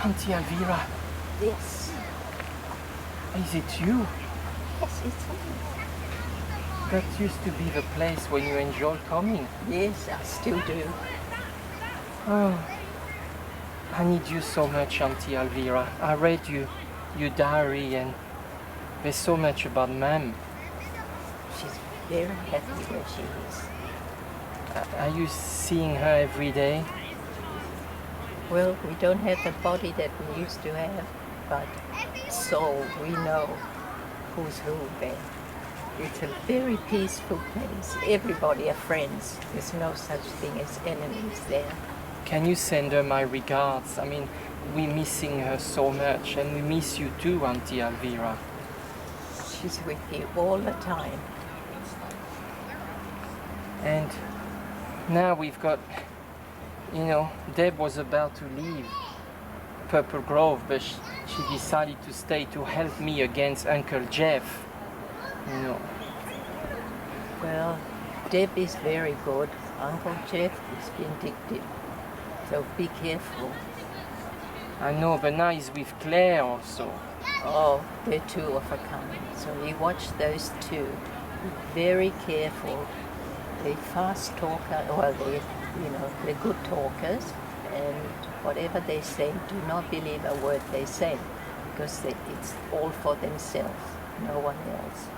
Auntie Elvira, Yes. is it you? Yes, it's me. That used to be the place when you enjoyed coming. Yes, I still do. Oh, I need you so much, Auntie Elvira. I read your diary and there's so much about Mum. She's very happy where she is. Are you seeing her every day? Well, we don't have the body that we used to have, but soul, we know who's who there. It's a very peaceful place. Everybody are friends. There's no such thing as enemies there. Can you send her my regards? I mean, we're missing her so much and we miss you too, Auntie Elvira. She's with you all the time. And now we've got, Deb was about to leave Purple Grove, but she decided to stay to help me against Uncle Jeff. Well, Deb is very good. Uncle Jeff is vindictive. So be careful. I know, but now he's with Claire also. Oh, they're two of a kind. So you watch those two. Be very careful. They're fast talker, well, they're good talkers, and whatever they say, do not believe a word they say, because it's all for themselves, no one else.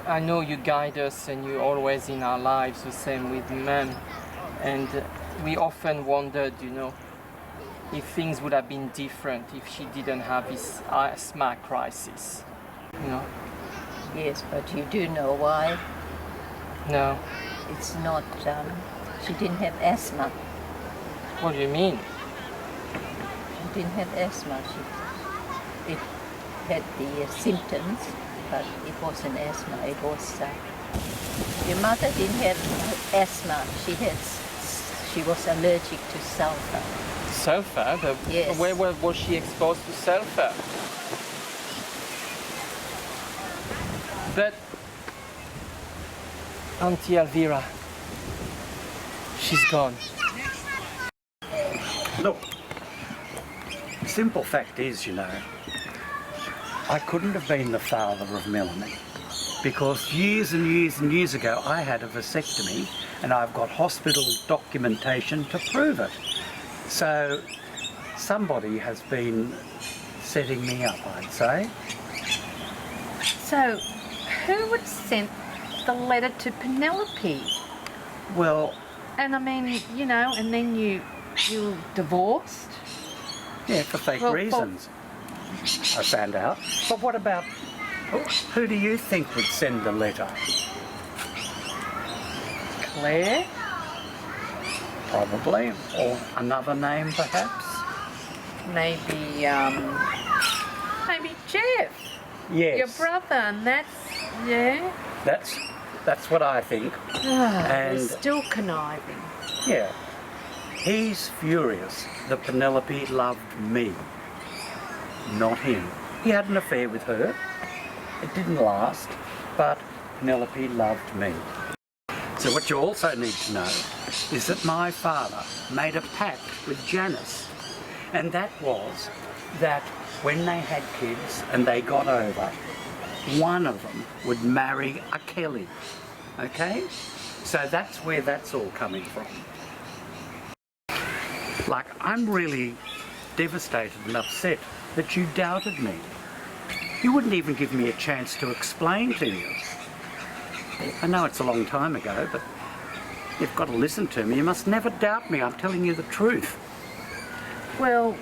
I know you guide us and you're always in our lives, the same with Mum. And we often wondered, if things would have been different if she didn't have this asthma crisis. Yes, but you do know why? No. It's not, she didn't have asthma. What do you mean? She didn't have asthma. It had the symptoms, but it wasn't asthma. It was, your mother didn't have asthma. She was allergic to sulfur. Sulfur? Yes. Where was she exposed to sulfur? But Auntie Elvira, she's gone. Look, simple fact is, I couldn't have been the father of Melanie because years and years and years ago I had a vasectomy and I've got hospital documentation to prove it. So somebody has been setting me up, I'd say. So, who would have sent the letter to Penelope? Well, And I mean, and then you divorced? yeah, for fake Well, reasons, I found out. But what about, who do you think would send the letter? Claire? Probably, or another name perhaps? Maybe Jeff, Yes. your brother, and yeah. That's what I think. They're And still conniving. yeah, he's furious that Penelope loved me, not him. He had an affair with her. It didn't last, but Penelope loved me. So what you also need to know is that my father made a pact with Janice, and that was that when they had kids and they got over, one of them would marry a Kelly, okay? So that's where that's all coming from. Like, I'm really devastated and upset that you doubted me. You wouldn't even give me a chance to explain to you. I know it's a long time ago, but you've got to listen to me. You must never doubt me. I'm telling you the truth. Well,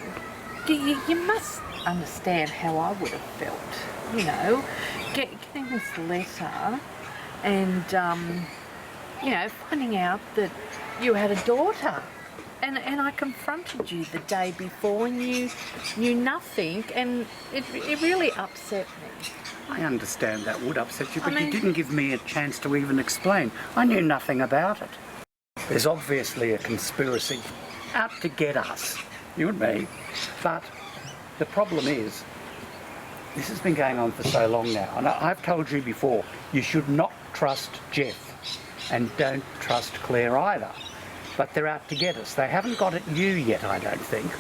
you must understand how I would have felt, getting this letter and, finding out that you had a daughter. And I confronted you the day before and you knew nothing, and it really upset me. I understand that would upset you, but you didn't give me a chance to even explain. I knew nothing about it. There's obviously a conspiracy out to get us, you and me. But the problem is, this has been going on for so long now, and I've told you before, you should not trust Jeff, and don't trust Claire either. but they're out to get us. They haven't got at you yet, I don't think,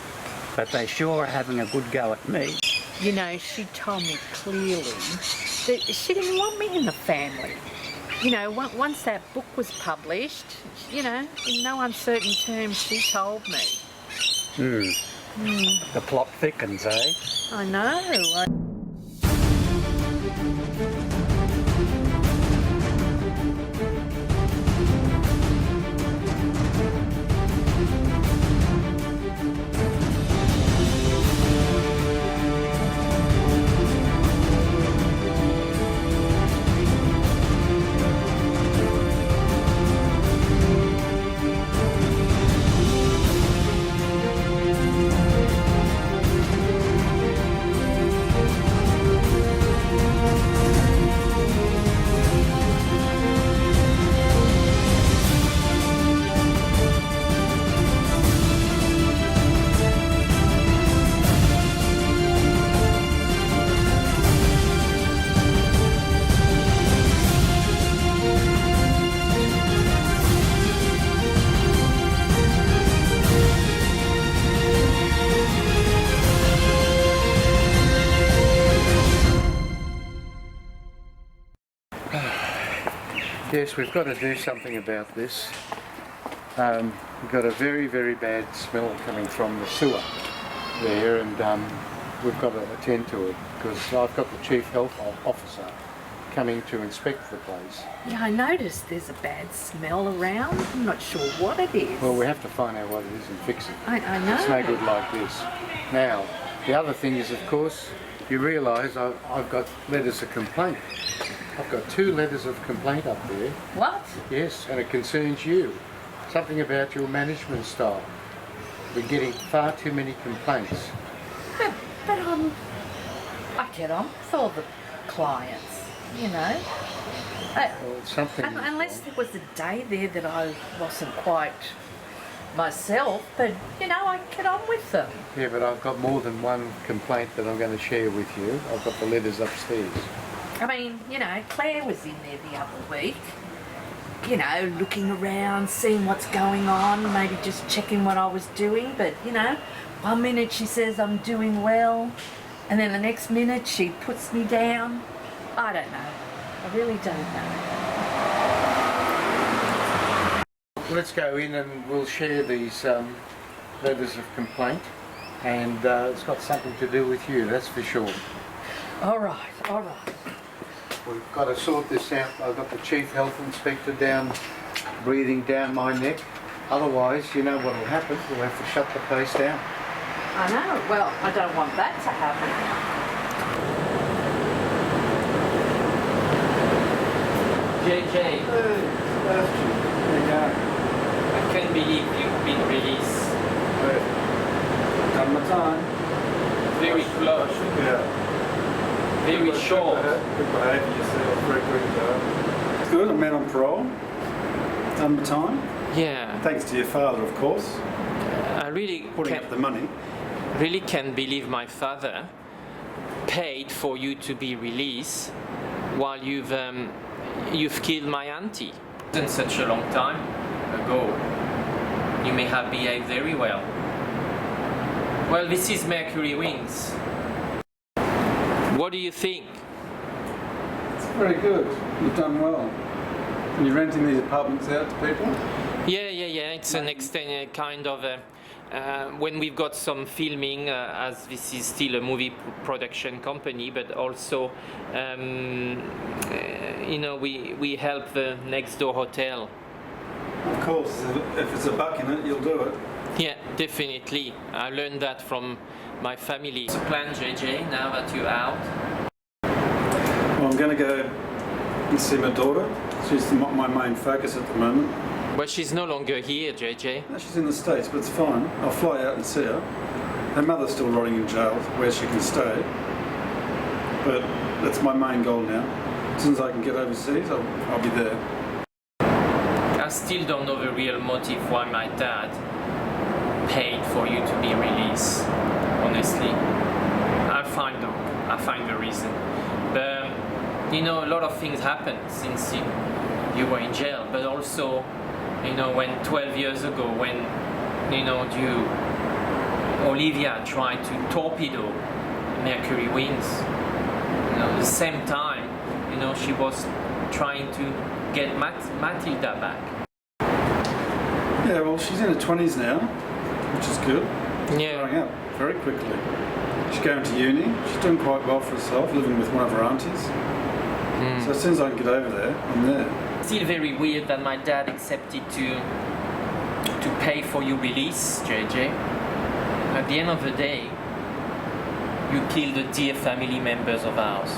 but they sure are having a good go at me. You know, she told me clearly that she didn't want me in the family. You know, once that book was published, you know, in no uncertain terms, she told me. The plot thickens, eh? I know. Yes, we've got to do something about this. We've got a very, very bad smell coming from the sewer there, and we've got to attend to it because I've got the Chief Health Officer coming to inspect the place. Yeah, I noticed there's a bad smell around. I'm not sure what it is. Well, we have to find out what it is and fix it. I know. It's no good like this. Now, the other thing is, of course, you realise I've got letters of complaint. I've got 2 letters of complaint up there. What? Yes, and it concerns you. Something about your management style. We're getting far too many complaints. But I get on with all the clients, you know. Well, something. Unless there was a day there that I wasn't quite myself, but you know, I get on with them. Yeah, but I've got more than one complaint that I'm going to share with you. I've got the letters upstairs. I mean, you know, Claire was in there the other week, you know, looking around, seeing what's going on, maybe just checking what I was doing, but you know, one minute she says I'm doing well, and then the next minute she puts me down. I don't know. I really don't know. Let's go in and we'll share these letters of complaint, and it's got something to do with you, that's for sure. All right, all right. We've got to sort this out. I've got the Chief Health Inspector down, breathing down my neck. Otherwise, you know what will happen. We'll have to shut the place down. I know. Well, I don't want that to happen. JJ, There you go. I can't believe you've been released. Done my time. Very close, Yeah. very short. Good behaviour yourself. Very good. It's good. I'm out on parole. Done my time. Yeah, Thanks to your father, of course, I really putting can't, up the money. really can't believe my father paid for you to be released while you've killed my auntie. In such a long time ago, you may have behaved very well. Well, this is Mercury Wings. What do you think? It's very good. You've done well. And you're renting these apartments out to people? Yeah. It's an extended kind of when we've got some filming, as this is still a movie production company, but also, you know, we help the next door hotel. Of course. If it's a buck in it, you'll do it. Yeah, definitely. I learned that from my family. What's the plan, JJ, now that you're out? Well, I'm going to go and see my daughter. She's my main focus at the moment. Well, she's no longer here, JJ. No, she's in the States, but it's fine. I'll fly out and see her. Her mother's still rotting in jail where she can stay. But that's my main goal now. As soon as I can get overseas, I'll be there. I still don't know the real motive why my dad paid for you to be released, honestly. I'll find the reason. But, you know, a lot of things happened since you were in jail, but also You know, when 12 years ago, when, you know, Olivia tried to torpedo Mercury Winds, you know, at the same time, you know, she was trying to get Matilda back. Yeah, well, she's in her 20s now, which is good. Yeah. Growing up very quickly. She's going to uni. She's doing quite well for herself, living with one of her aunties. So as soon as I can get over there, I'm there. Still very weird that my dad accepted to pay for your release, JJ. At the end of the day, you killed the dear family members of ours.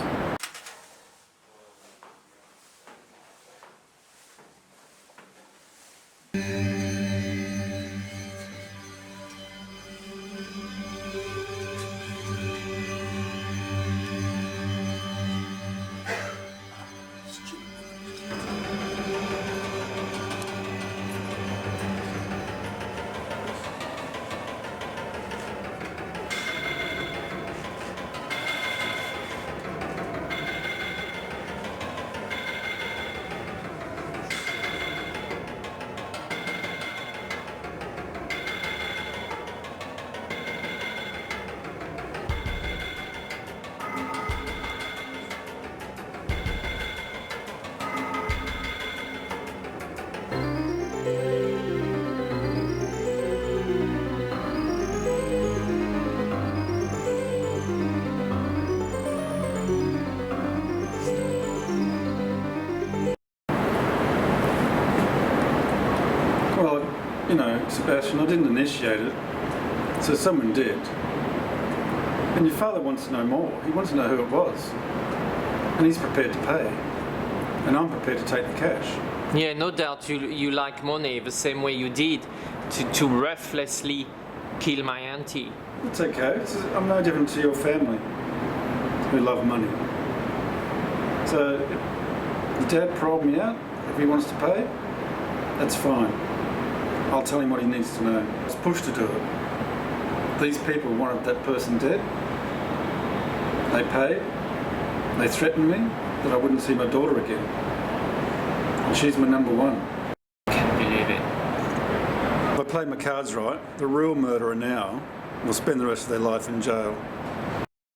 Well, you know, Sebastian, I didn't initiate it, so someone did. And your father wants to know more. He wants to know who it was. And he's prepared to pay. And I'm prepared to take the cash. Yeah, no doubt you like money the same way you did to ruthlessly kill my auntie. It's okay. I'm no different to your family, who love money. So, if your dad paroled me out, if he wants to pay, that's fine. I'll tell him what he needs to know. I was pushed to do it. These people wanted that person dead. They paid. They threatened me that I wouldn't see my daughter again. And she's my number one. I can't believe it. If I play my cards right, the real murderer now will spend the rest of their life in jail.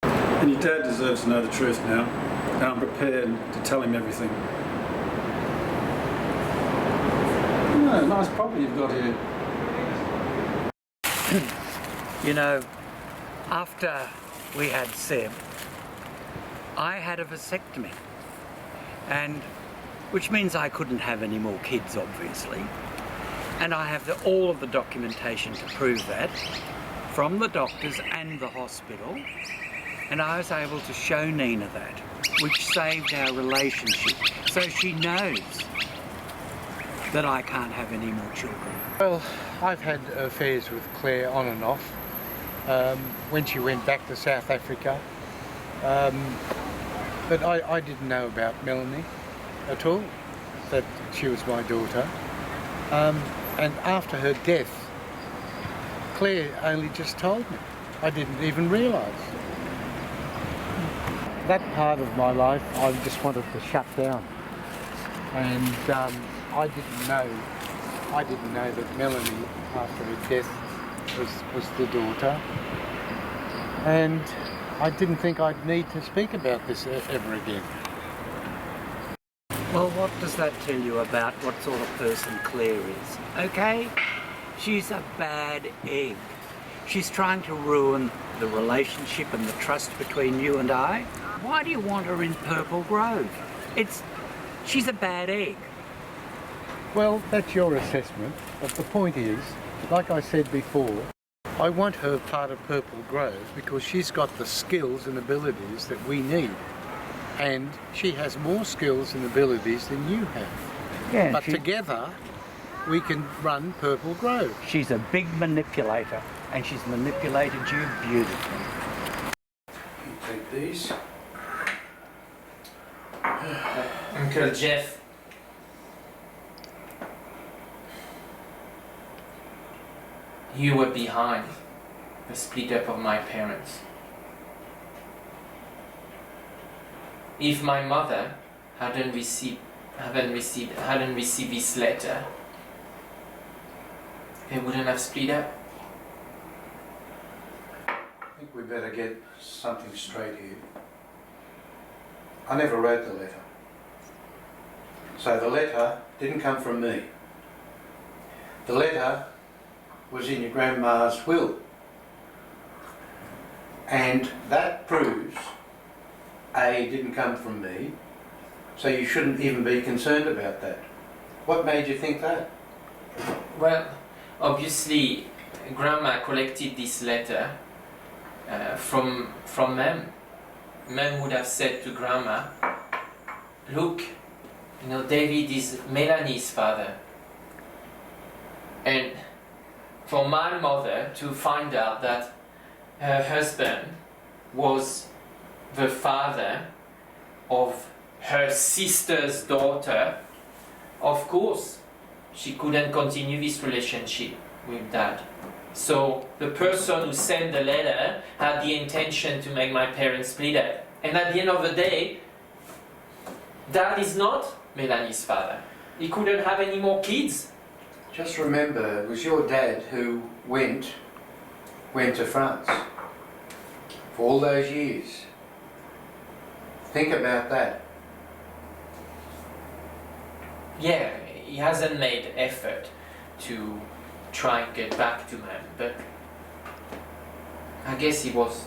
And your dad deserves to know the truth now. And I'm prepared to tell him everything. Oh, nice property you've got here. You know, after we had Seb, I had a vasectomy, and which means I couldn't have any more kids, obviously. And I have all of the documentation to prove that from the doctors and the hospital. And I was able to show Nina that, which saved our relationship. So she knows that I can't have any more children. Well, I've had affairs with Claire on and off. When she went back to South Africa. But I didn't know about Melanie at all, that she was my daughter. And after her death, Claire only just told me. I didn't even realise. That part of my life I just wanted to shut down. And I didn't know that Melanie, after her death, was the daughter. And I didn't think I'd need to speak about this ever again. Well, what does that tell you about what sort of person Claire is? Okay? She's a bad egg. She's trying to ruin the relationship and the trust between you and I. Why do you want her in Purple Grove? She's a bad egg. Well, that's your assessment, but the point is, like I said before, I want her part of Purple Grove because she's got the skills and abilities that we need. And she has more skills and abilities than you have. Yeah, but together, we can run Purple Grove. She's a big manipulator, and she's manipulated you beautifully. You take these. Uncle Jeff. You were behind the split up of my parents. If my mother hadn't received this letter, they wouldn't have split up. I think we better get something straight here. I never wrote the letter. So the letter didn't come from me. The letter was in your grandma's will. And that proves A didn't come from me, so you shouldn't even be concerned about that. What made you think that? Well, obviously, Grandma collected this letter from Mem. Mem would have said to Grandma, look, you know, David is Melanie's father. And for my mother to find out that her husband was the father of her sister's daughter, of course, she couldn't continue this relationship with Dad. So the person who sent the letter had the intention to make my parents split up. And at the end of the day, Dad is not Melanie's father. He couldn't have any more kids. Just remember, it was your dad who went to France for all those years. Think about that. Yeah, he hasn't made effort to try and get back to Mem, but I guess he was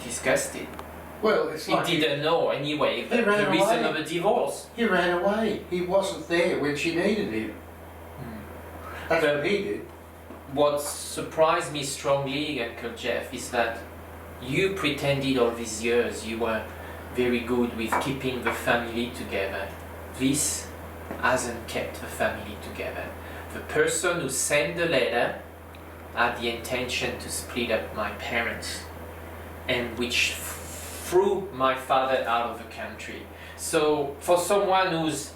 disgusted. Well, it's like He didn't know anyway the ran reason away. of the divorce. he ran away. He wasn't there when she needed him. That's what he did. What surprised me strongly, Uncle Jeff, is that you pretended all these years you were very good with keeping the family together. This hasn't kept the family together. The person who sent the letter had the intention to split up my parents, and which threw my father out of the country. So for someone who's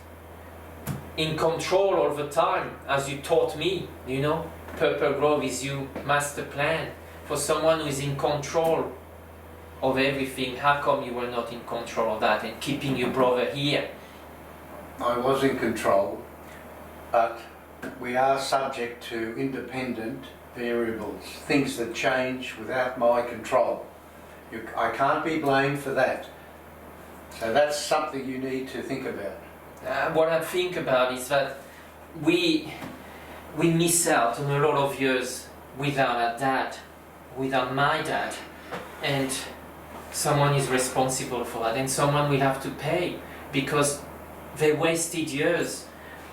in control all the time, as you taught me, you know, Purple Grove is your master plan. For someone who is in control of everything, how come you were not in control of that and keeping your brother here? I was in control, but we are subject to independent variables, things that change without my control. I can't be blamed for that. So that's something you need to think about. What I think about is that we miss out on a lot of years without a dad, without my dad, and someone is responsible for that, and someone will have to pay because they wasted years.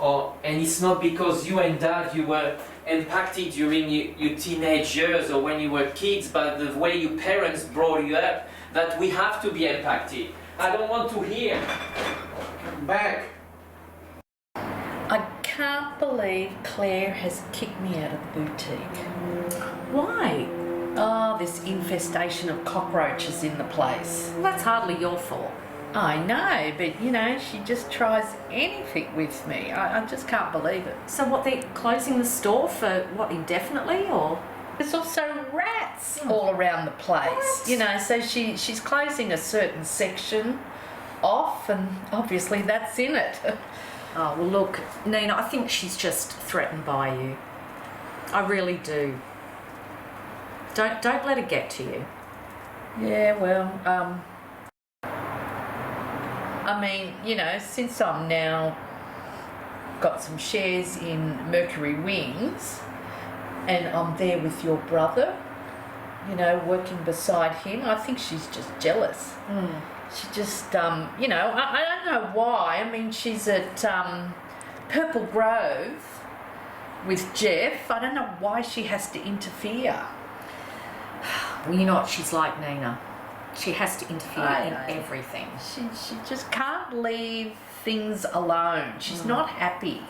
And it's not because you and Dad you were impacted during your teenage years or when you were kids, but the way your parents brought you up, that we have to be impacted. I don't want to hear. Come back. I can't believe Claire has kicked me out of the boutique. Why? Oh, this infestation of cockroaches in the place. Well, that's hardly your fault. I know, but you know, she just tries anything with me. I just can't believe it. So what, they're closing the store for, what, indefinitely, or? There's also rats all around the place. What? You know, so she's closing a certain section off, and obviously that's in it. Oh, well look, Nina, I think she's just threatened by you. I really do. Don't let her get to you. Yeah, well, I mean, you know, since I'm now got some shares in Mercury Wings and I'm there with your brother, you know, working beside him, I think she's just jealous. She just, you know, I don't know why. I mean, she's at Purple Grove with Jeff. I don't know why she has to interfere. Well, you know what she's like, Nina. She has to interfere I in know. everything. She just can't leave things alone. She's not happy.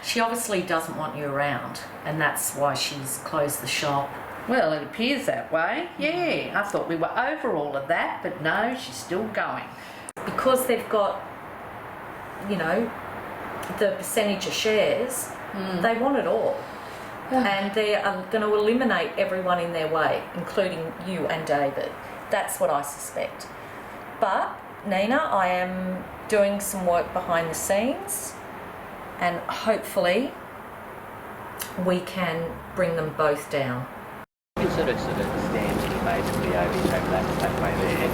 She obviously doesn't want you around, and that's why she's closed the shop. Well, it appears that way. Yeah, I thought we were over all of that, but no, she's still going. Because they've got, you know, the percentage of shares, they want it all. And they are going to eliminate everyone in their way, including you and David. That's what I suspect. But, Nina, I am doing some work behind the scenes, and hopefully we can bring them both down. You sort of stands basically over that way there.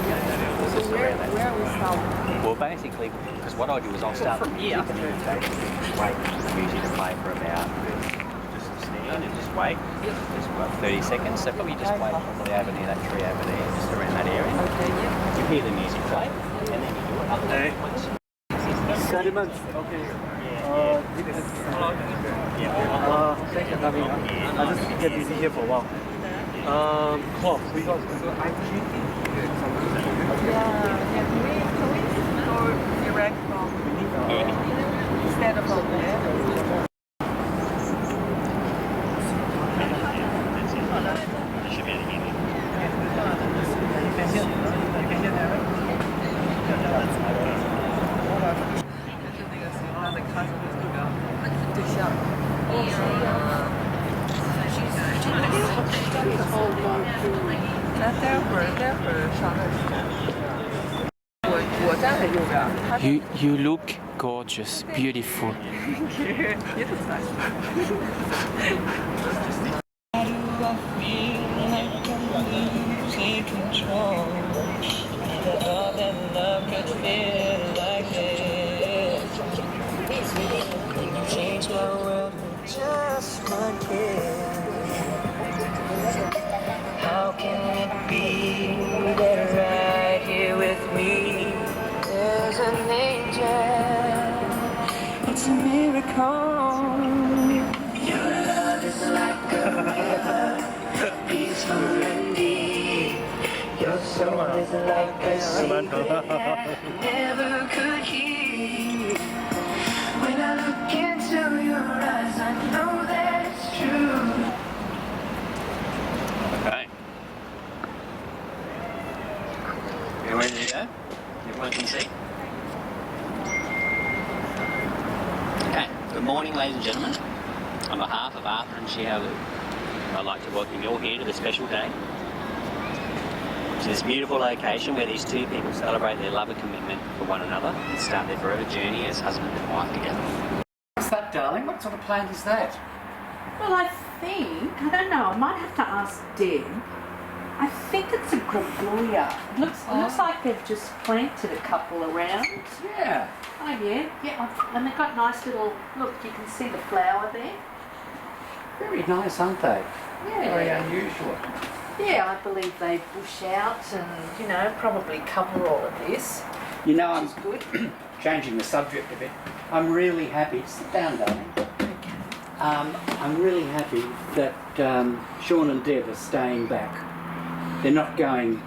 So where we start? Well, basically, because what I do is I'll start the music and then basically wait for the music to play for about just stand and just wait. Just about 30 seconds. So probably just wait probably over near that tree over there, just around that area. Okay, yeah. You hear the music play, and then you do it other ones. Sediments. Okay. Thank you, Navi. I'll just get busy here for a while. Cloth. Can we go direct from instead of from there? You look gorgeous, beautiful. How can it be that right here with me there's an angel? It's a miracle. Your love is like a river, peaceful and deep. Your soul is like a secret that I never could keep. When I look into your eyes, I know that it's true. Okay. You ready to go? Everyone can see? Okay. Good morning, ladies and gentlemen. On behalf of Arthur and Xiaolu, I'd like to welcome you all here to this special day. To this beautiful location where these two people celebrate their love and commitment for one another and start their forever journey as husband and wife together. What's that, darling? What sort of plant is that? Well, I don't know, I might have to ask Deb. I think it's a grevillea. It looks like they've just planted a couple around. Yeah. Oh yeah, and they've got nice little, look, you can see the flower there. Very nice, aren't they? Yeah. Very unusual. Yeah, I believe they bush out and, probably cover all of this. You know, I'm Good. changing the subject a bit. I'm really happy. Sit down, darling. I'm really happy that Sean and Deb are staying back. They're not going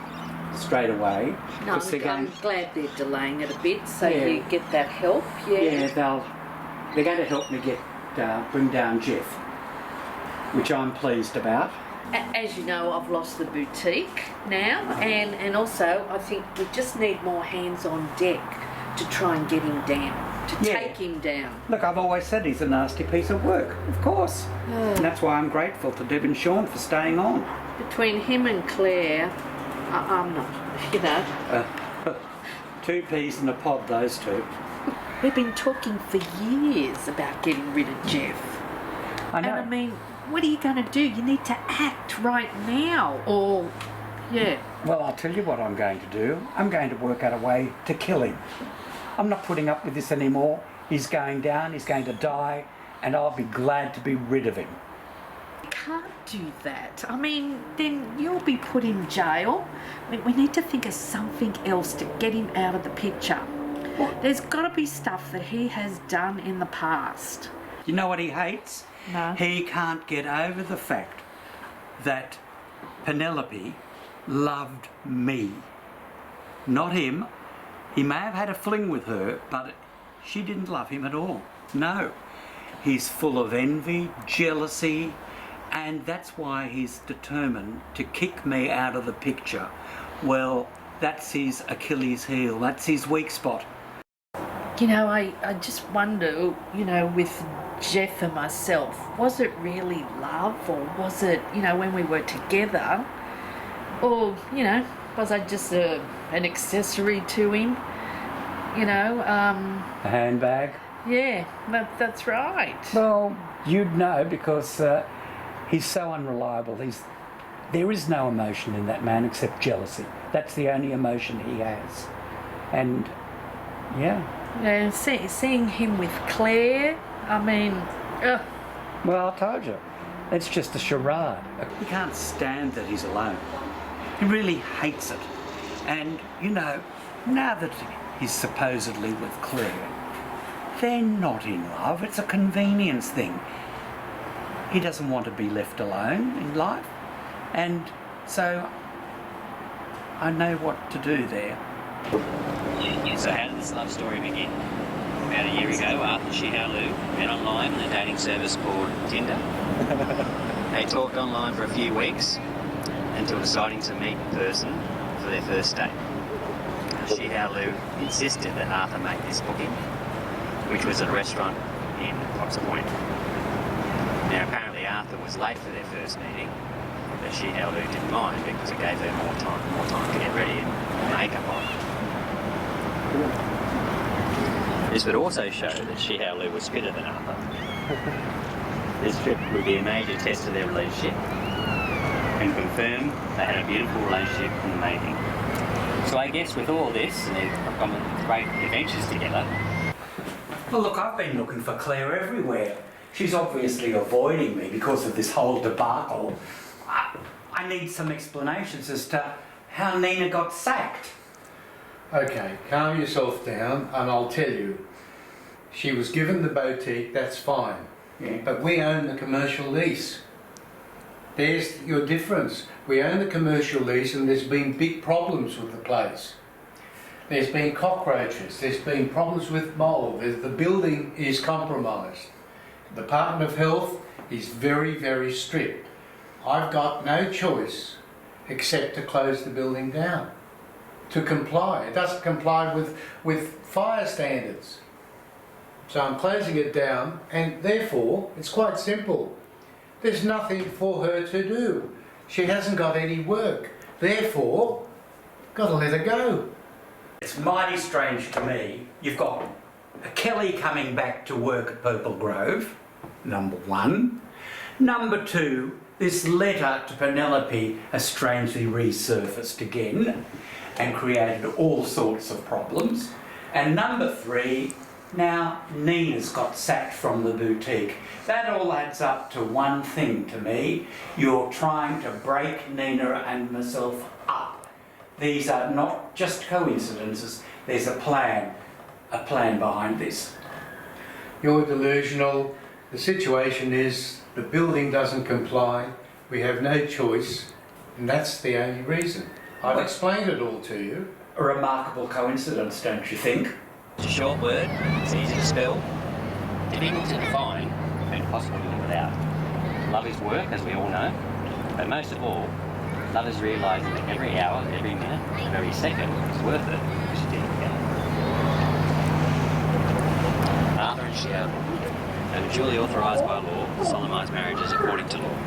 straight away. No, I'm glad they're delaying it a bit so you get that help. Yeah, they're going to help me bring down Jeff, which I'm pleased about. As you know, I've lost the boutique now, and also I think we just need more hands on deck to try and get him down, to take him down. Look, I've always said he's a nasty piece of work, of course. And that's why I'm grateful to Deb and Sean for staying on. Between him and Claire, I'm not, Two peas in a pod, those two. We've been talking for years about getting rid of Jeff. I know. And I mean, what are you going to do? You need to act right now, or, Well, I'll tell you what I'm going to do. I'm going to work out a way to kill him. I'm not putting up with this anymore. He's going down, he's going to die, and I'll be glad to be rid of him. You can't do that. I mean, then you'll be put in jail. We need to think of something else to get him out of the picture. What? There's got to be stuff that he has done in the past. You know what he hates? No. He can't get over the fact that Penelope loved me, not him. He may have had a fling with her, but she didn't love him at all. No. He's full of envy, jealousy, and that's why he's determined to kick me out of the picture. Well, that's his Achilles heel, that's his weak spot. I just wonder, with Jeff and myself, was it really love, or was it, when we were together, or, was I just an accessory to him? A handbag? Yeah, that's right. Well, you'd know because he's so unreliable. There is no emotion in that man except jealousy. That's the only emotion he has. And, yeah. Yeah, seeing him with Claire, I mean, ugh. Well, I told you, it's just a charade. He can't stand that he's alone. He really hates it. And, you know, now that he's supposedly with Claire, they're not in love. It's a convenience thing. He doesn't want to be left alone in life. And so I know what to do there. So how did this love story begin? About a year ago, Arthur and Xiaolu met online on a dating service called Tinder. They talked online for a few weeks until deciding to meet in person for their first date. Xiaolu insisted that Arthur make this booking, which was at a restaurant in Potts Point. Now apparently Arthur was late for their first meeting, but Xiaolu didn't mind because it gave her more time to get ready and makeup on. This would also show that Xiaolu was fitter than Arthur. This trip would be a major test of their relationship and confirm they had a beautiful relationship from the making. So I guess with all this and they've gone on great adventures together. Well, look, I've been looking for Claire everywhere. She's obviously avoiding me because of this whole debacle. I need some explanations as to how Nina got sacked. Okay, calm yourself down and I'll tell you. She was given the boutique, that's fine. Yeah. But we own the commercial lease. There's your difference. We own the commercial lease and there's been big problems with the place. There's been cockroaches, there's been problems with mold, the building is compromised. The Department of Health is very, very strict. I've got no choice except to close the building down. To comply. It doesn't comply with fire standards. So I'm closing it down and therefore it's quite simple. There's nothing for her to do. She hasn't got any work. Therefore, got to let her go. It's mighty strange to me. You've got Kelly coming back to work at Purple Grove, number one. Number two, this letter to Penelope has strangely resurfaced again and created all sorts of problems. And number three, now Nina's got sacked from the boutique. That all adds up to one thing to me. You're trying to break Nina and myself up. These are not just coincidences, there's a plan behind this. You're delusional. The situation is the building doesn't comply. We have no choice and that's the only reason. I've explained it all to you. A remarkable coincidence, don't you think? It's a short word, it's easy to spell, difficult to define, and impossible to live without. Love is work, as we all know, but most of all, love is realising that every hour, every minute, every second is worth it because you did it together. Arthur and Xiaolu are duly authorised by law to solemnise marriages according to law.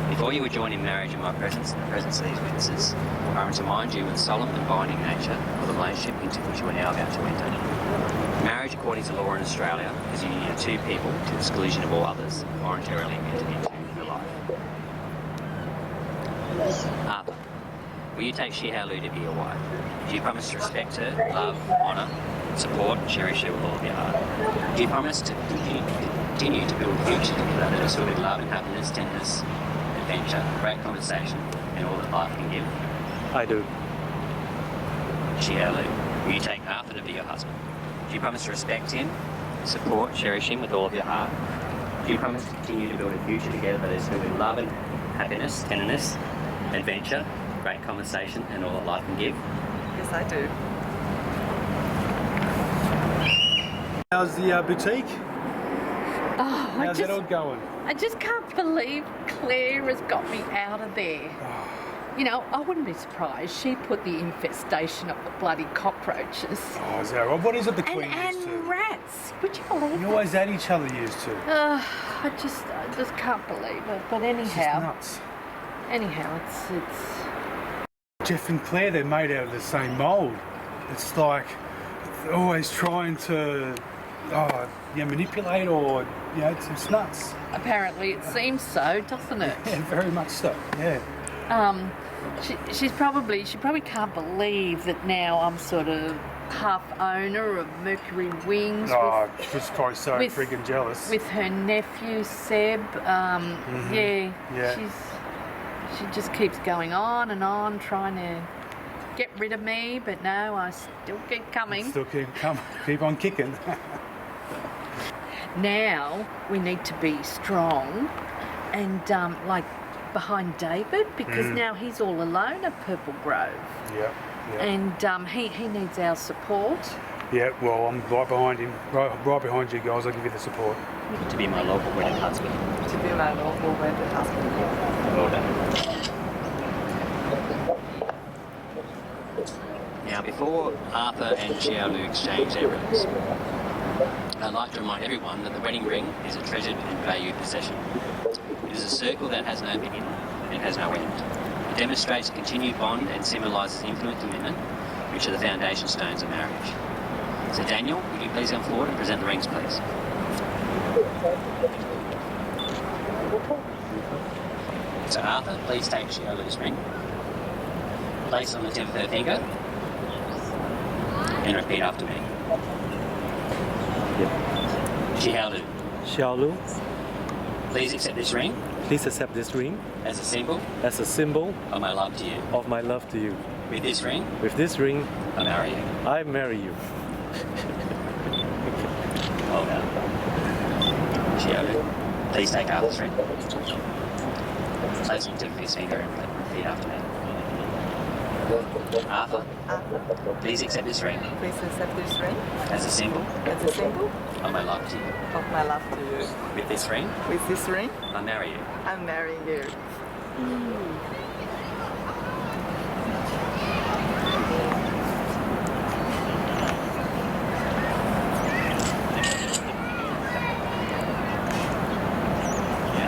Before you were joined in marriage in my presence and the presence of these witnesses, I am to remind you with solemn and binding nature of the relationship into which you are now about to enter. Marriage, according to law in Australia, is a union of two people to the exclusion of all others, voluntarily entered into for life. Arthur, will you take Xiaolu to be your wife? Do you promise to respect her, love, honour, support, and cherish her with all of your heart? Do you promise to continue to build a future together that is filled with love and happiness, tenderness, adventure, great conversation, and all that life can give? I do. Xiaolu, will you take Arthur to be your husband? Do you promise to respect him, support, cherish him with all of your heart? Do you promise to continue to build a future together that is filled with love and happiness, tenderness, adventure, great conversation, and all that life can give? Yes, I do. How's the boutique? Oh, How's that all going? I just can't believe Claire has got me out of there. You know, I wouldn't be surprised. She put the infestation of the bloody cockroaches. Oh, is that right? What is it the Queen And used to? rats. Would you believe You it? always at each other used to. I just can't believe it. But It's just anyhow, nuts. it's Jeff and Claire, they're made out of the same mould. It's like they're always trying to manipulate or, it's nuts. Apparently it seems so, doesn't it? Yeah, very much so, yeah. She probably can't believe that now I'm sort of half owner of Mercury Wings. She's probably so friggin' jealous. With her nephew Seb. Yeah. She just keeps going on and on, trying to get rid of me, but no, I still keep coming. Still keep on kicking. Now we need to be strong and like behind David, because now he's all alone at Purple Grove. Yeah. And he needs our support. Yeah, well, I'm right behind him, right behind you guys. I'll give you the support. To be my local wedding husband. To be my local wedding husband. Well done. Now, before Arthur and Xiaolu exchange their rings, I'd like to remind everyone that the wedding ring is a treasured and valued possession. It is a circle that has no beginning and has no end. It demonstrates a continued bond and symbolises infinite commitment, which are the foundation stones of marriage. So Daniel, would you please come forward and present the rings, please? So Arthur, please take Xiaolu's ring, place on the tip of her finger, and repeat after me. Xiaolu. Xiaolu, Please accept this ring please accept this ring as a symbol as a symbol of my love to you. of my love to you. With this ring, With this ring, I marry you. I marry you. Well done. Xiaolu, please take Arthur's ring. Place it to his finger and repeat after me. Arthur, please accept this ring Please accept this ring as a symbol as a symbol of my love to you. of my love to you. With this ring, With this ring, I marry you. I'm marrying you.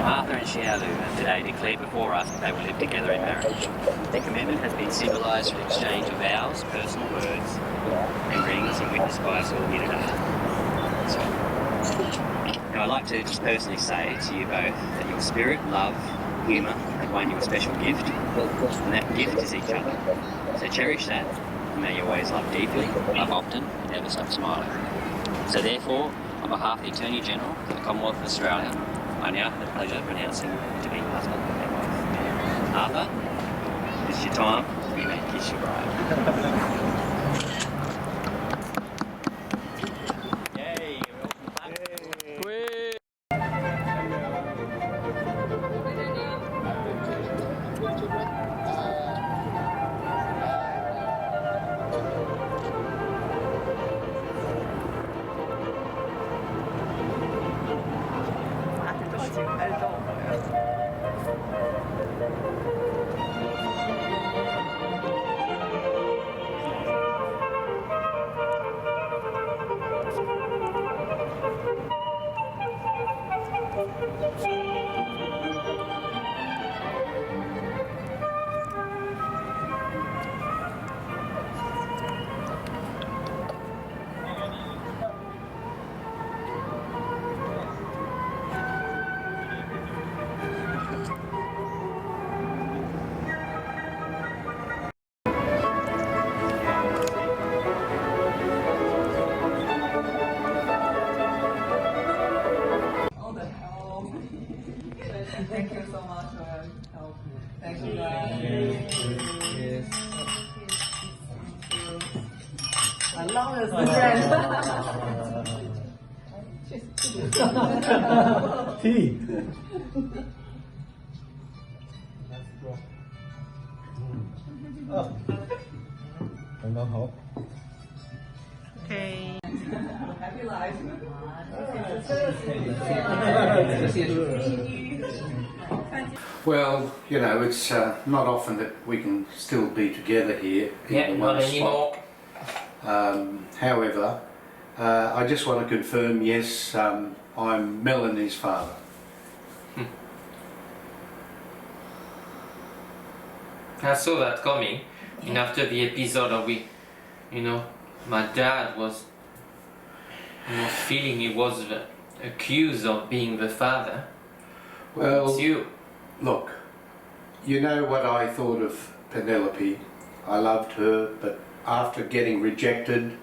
Arthur and Xiaolu have today declared before us that they will live together in marriage. Their commitment has been symbolised through the exchange of vows, personal words, and rings, and witnessed by us all here today. So, now I'd like to just personally say to you both that your spirit, love, humour have won you a special gift, and that gift is each other. So cherish that, and may you always love deeply, love often, and never stop smiling. So therefore, on behalf of the Attorney General for the Commonwealth of Australia, I now have the pleasure of pronouncing to be husband and wife. Arthur, this is your time. You may kiss your bride. Yay! Thank you so much for your help. Thank you guys. I love this friend. Tea. Okay. Happy life. Well, it's not often that we can still be together here in not one anymore. spot. However, I just want to confirm, yes, I'm Melanie's father. I saw that coming, and after the episode of my dad was Your feeling he was accused of being the father. Well, It's you. look, you know what I thought of Penelope. I loved her, but after getting rejected,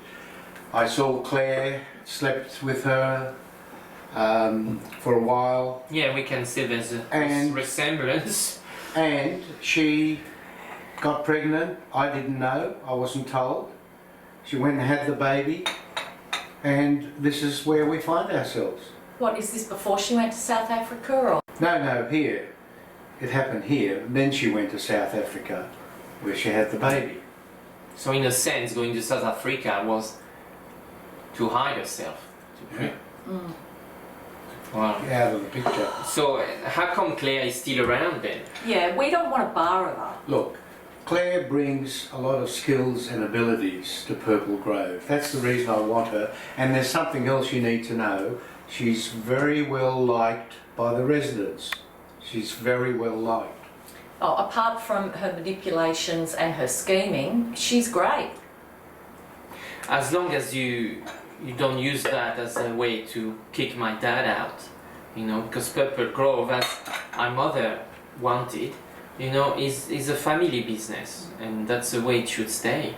I saw Claire, slept with her for a while. Yeah, we can see there's a And- resemblance. And she got pregnant. I didn't know. I wasn't told. She went and had the baby. And this is where we find ourselves. What, is this before she went to South Africa or? No, here. It happened here. And then she went to South Africa, where she had the baby. So in a sense, going to South Africa was to hide herself. Yeah. Wow. Out of the picture. So how come Claire is still around then? Yeah, we don't want to borrow her. Look, Claire brings a lot of skills and abilities to Purple Grove. That's the reason I want her. And there's something else you need to know. She's very well liked by the residents. She's very well liked. Oh, apart from her manipulations and her scheming, she's great. As long as you don't use that as a way to kick my dad out, you know, because Purple Grove, as my mother wanted, you know, is a family business, and that's the way it should stay.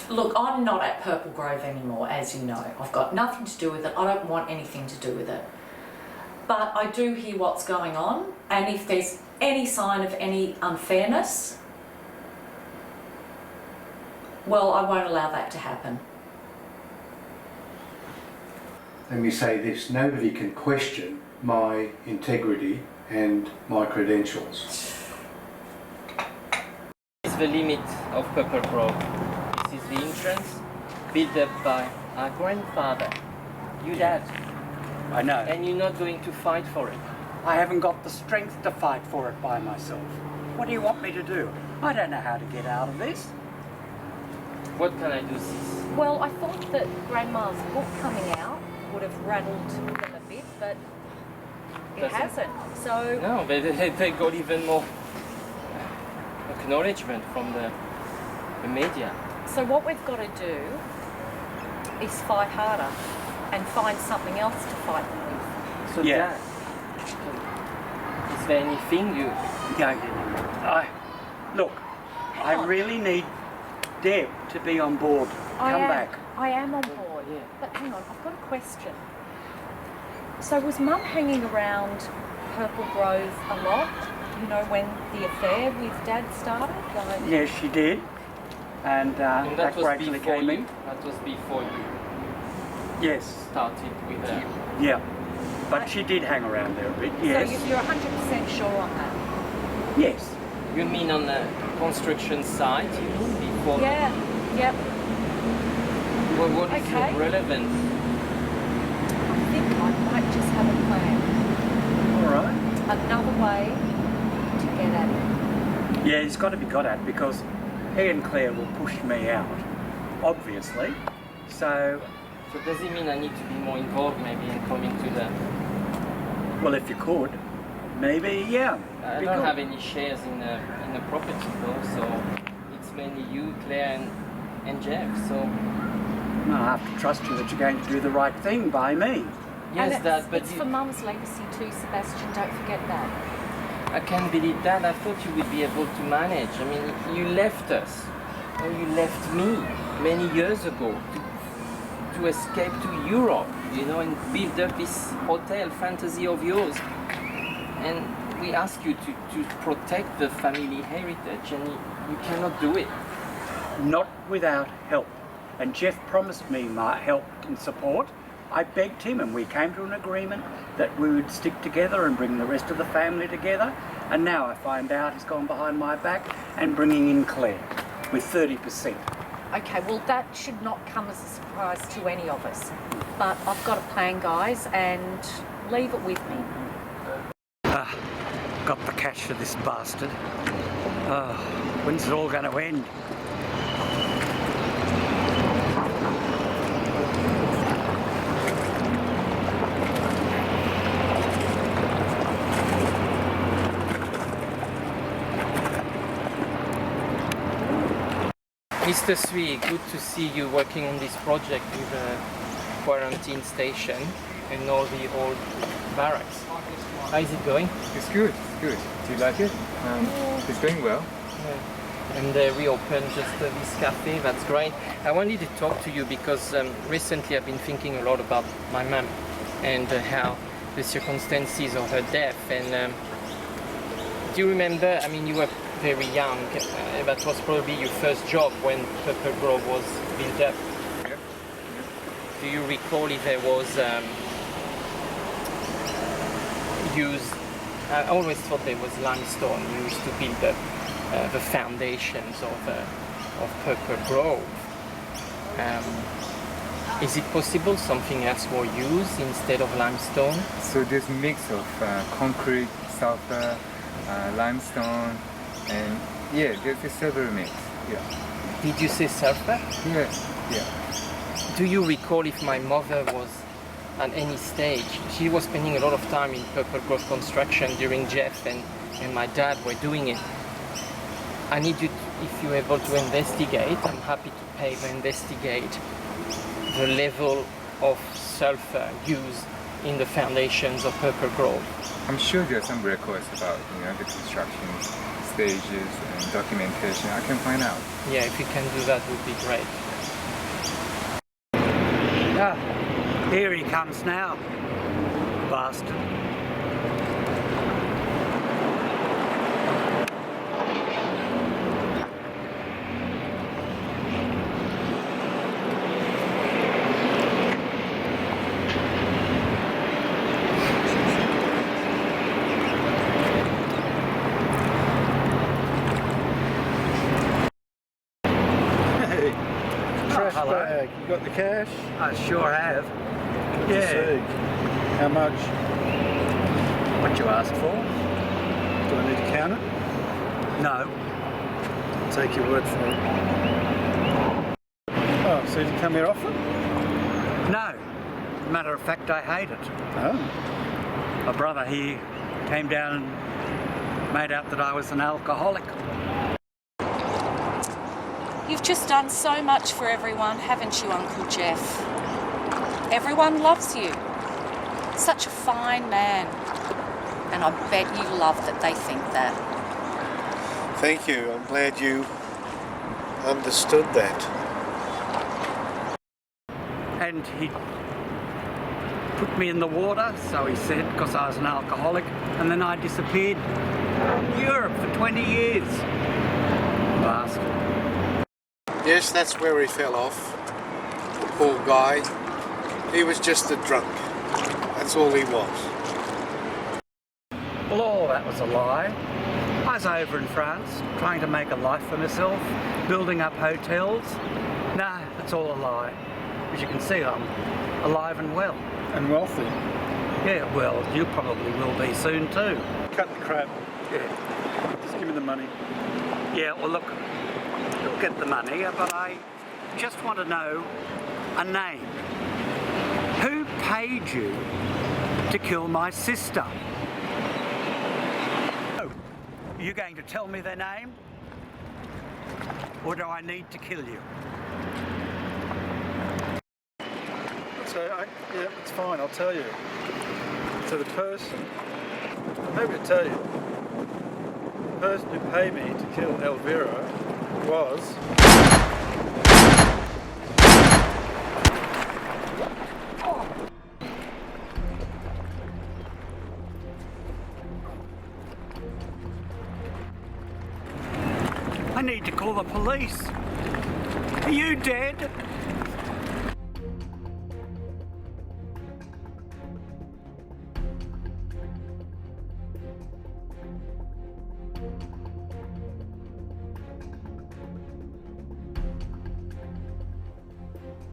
Look, I'm not at Purple Grove anymore, as you know. I've got nothing to do with it. I don't want anything to do with it. But I do hear what's going on, and if there's any sign of any unfairness, well, I won't allow that to happen. Let me say this, nobody can question my integrity and my credentials. This is the limit of Purple Grove. This is the entrance built up by our grandfather, your dad. I know. And you're not going to fight for it. I haven't got the strength to fight for it by myself. What do you want me to do? I don't know how to get out of this. What can I do, sis? Well, I thought that Grandma's book coming out would have rattled them a bit, but it Doesn't. hasn't. So No, they got even more acknowledgement from the media. So what we've got to do is fight harder and find something else to fight them with. So Yeah. Dad, is there anything you... Look, I really need Deb to be on board. Come back. I am on board. Yeah. But hang on, I've got a question. So was Mum hanging around Purple Grove a lot? You know, when the affair with Dad started? Like, Yes, she did. And, And that was gradually before came you? in. That was before you Yes, started with her. yeah. But she did hang around there a bit, yes. So you're 100% sure on that? Yes. You mean on the construction site, you mean, before? Yeah, yep. Well, what is Okay. your relevance? I think I might just have a plan. All right. Another way to get at it. Yeah, it's got to be got at because he and Claire will push me out, obviously. So, does it mean I need to be more involved maybe in coming to the... well, if you could, maybe, yeah. I be don't good. have any shares in the property though, so it's mainly you, Claire and Jeff, so... I have to trust you that you're going to do the right thing by me. Yes, and Dad, but it's you... for Mum's legacy too, Sebastian, don't forget that. I can't believe that. I thought you would be able to manage. I mean, you left us, or you left me many years ago to escape to Europe, you know, and build up this hotel fantasy of yours. And we ask you to protect the family heritage, and you cannot do it. Not without help. And Jeff promised me my help and support. I begged him and we came to an agreement that we would stick together and bring the rest of the family together. And now I find out he's gone behind my back and bringing in Claire with 30%. Okay, well that should not come as a surprise to any of us. But I've got a plan, guys, and leave it with me. Got the cash for this bastard. When's it all going to end? Mr. Sui, good to see you working on this project with the quarantine station and all the old barracks. How is it going? It's good, it's good. Do you like it? It's going well. Yeah. And they reopened just this cafe, that's great. I wanted to talk to you because recently I've been thinking a lot about my mum and how the circumstances of her death. And do you remember, I mean, you were very young, that was probably your first job when Purple Grove was built up. Yeah. Do you recall if there was used, I always thought there was limestone used to build up the foundations of Purple Grove. Is it possible something else was used instead of limestone? So there's a mix of concrete, sulfur, limestone, and yeah, there's a several mix. Yeah. Did you say sulfur? Yes. Yeah. Do you recall if my mother was at any stage? She was spending a lot of time in Purple Grove construction during Jeff and my dad were doing it. I need you, if you're able to investigate, I'm happy to pay to investigate the level of sulfur used in the foundations of Purple Grove. I'm sure there's some records about the construction stages and documentation. I can find out. Yeah, if you can do that, would be great. Ah, here he comes now, bastard. Bag. You got the cash? I sure have. Good to see. How much? What you asked for? Do I need to count it? No. I'll take your word for it. Oh, so you come here often? No. Matter of fact, I hate it. Oh. My brother here came down and made out that I was an alcoholic. You've just done so much for everyone, haven't you, Uncle Jeff? Everyone loves you. Such a fine man. And I bet you love that they think that. Thank you. I'm glad you understood that. And he put me in the water, so he said, because I was an alcoholic, and then I disappeared in Europe for 20 years. Bastard. Yes, that's where he fell off. The poor guy. He was just a drunk. That's all he was. Well, all that was a lie. I was over in France, trying to make a life for myself, building up hotels. Nah, it's all a lie. As you can see, I'm alive and well. And wealthy. Yeah, well, you probably will be soon too. Cut the crap. Yeah. Just give me the money. Yeah, well look, you'll get the money, but I just want to know a name. Who paid you to kill my sister? Oh, are you going to tell me their name? Or do I need to kill you? Yeah, it's fine, I'll tell you. So the person, I'm happy to tell you, the person who paid me to kill Elvira was... I need to call the police. Are you dead?